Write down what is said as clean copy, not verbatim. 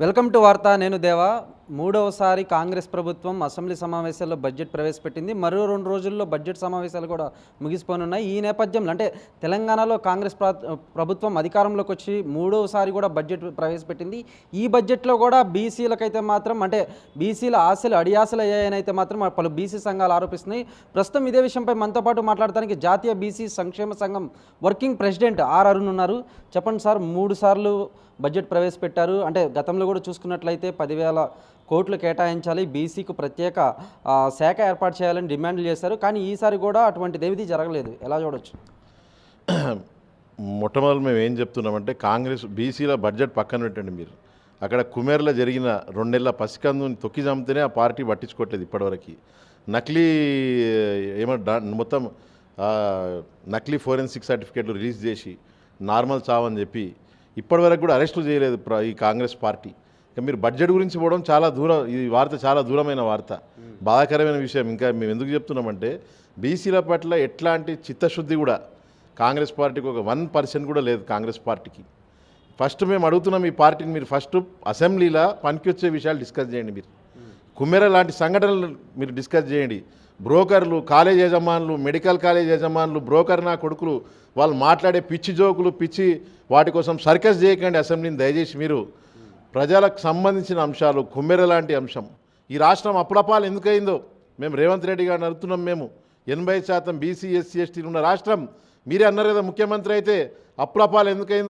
Welcome to వార్త. నేను దేవా. మూడవసారి కాంగ్రెస్ ప్రభుత్వం అసెంబ్లీ సమావేశాల్లో బడ్జెట్ ప్రవేశపెట్టింది. మరో 2 రోజుల్లో బడ్జెట్ సమావేశాలు కూడా ముగిసిపోనున్నాయి. ఈ నేపథ్యంలో అంటే తెలంగాణలో కాంగ్రెస్ ప్రభుత్వం అధికారంలోకి వచ్చి మూడవసారి కూడా బడ్జెట్ ప్రవేశపెట్టింది. ఈ బడ్జెట్లో కూడా బీసీలకైతే మాత్రం అంటే బీసీల ఆశలు అడియాసలు అయ్యాయని అయితే మాత్రం పలు బీసీ సంఘాలు ఆరోపిస్తున్నాయి. ప్రస్తుతం ఇదే విషయంపై మనతో పాటు మాట్లాడడానికి జాతీయ బీసీ సంక్షేమ సంఘం వర్కింగ్ ప్రెసిడెంట్ ఆర్ అరుణ్ ఉన్నారు. చెప్పండి సార్, 3 సార్లు బడ్జెట్ ప్రవేశపెట్టారు. అంటే గతంలో కూడా చూసుకున్నట్లయితే 10,000 కోట్లు కేటాయించాలి, బీసీకు ప్రత్యేక శాఖ ఏర్పాటు చేయాలని డిమాండ్లు చేశారు. కానీ ఈసారి కూడా అటువంటిదేవిది జరగలేదు. ఎలా చూడొచ్చు? మొట్టమొదటి మేము ఏం చెప్తున్నామంటే కాంగ్రెస్ బీసీల బడ్జెట్ పక్కన పెట్టండి. మీరు అక్కడ కుమేర్లో జరిగిన 2 నెలల పసికందుని తొక్కి చంపితేనే ఆ పార్టీ పట్టించుకోవట్లేదు ఇప్పటివరకు. నకిలీ మొత్తం నకిలీ ఫోరెన్సిక్ సర్టిఫికేట్లు రిలీజ్ చేసి నార్మల్ చావని చెప్పి ఇప్పటివరకు కూడా అరెస్టులు చేయలేదు ఈ కాంగ్రెస్ పార్టీ. ఇంకా మీరు బడ్జెట్ గురించి పోవడం చాలా దూరం. ఈ వార్త చాలా దూరమైన వార్త, బాధాకరమైన విషయం. ఇంకా మేము ఎందుకు చెప్తున్నామంటే బీసీల పట్ల ఎట్లాంటి చిత్తశుద్ధి కూడా కాంగ్రెస్ పార్టీకి ఒక 1% కూడా లేదు. కాంగ్రెస్ పార్టీకి ఫస్ట్ మేము అడుగుతున్నాం ఈ పార్టీని, మీరు ఫస్ట్ అసెంబ్లీలో పనికి వచ్చే విషయాలు డిస్కస్ చేయండి. మీరు కుమ్మెర లాంటి సంఘటనలు మీరు డిస్కస్ చేయండి. బ్రోకర్లు, కాలేజ్ యజమానులు, మెడికల్ కాలేజ్ యజమానులు, బ్రోకర్ నా కొడుకులు, వాళ్ళు మాట్లాడే పిచ్చి జోకులు, పిచ్చి వాటి కోసం సర్కస్ చేయకండి అసెంబ్లీని దయచేసి. మీరు ప్రజలకు సంబంధించిన అంశాలు, కుమ్మెర లాంటి అంశం, ఈ రాష్ట్రం అప్పుడపాలు ఎందుకయిందో మేము రేవంత్ రెడ్డి గారిని అడుగుతున్నాం. మేము 80% బీసీ ఎస్సీ ఎస్టీలు ఉన్న రాష్ట్రం, మీరే అన్నారు కదా ముఖ్యమంత్రి అయితే, అప్పుడపాలు ఎందుకైందో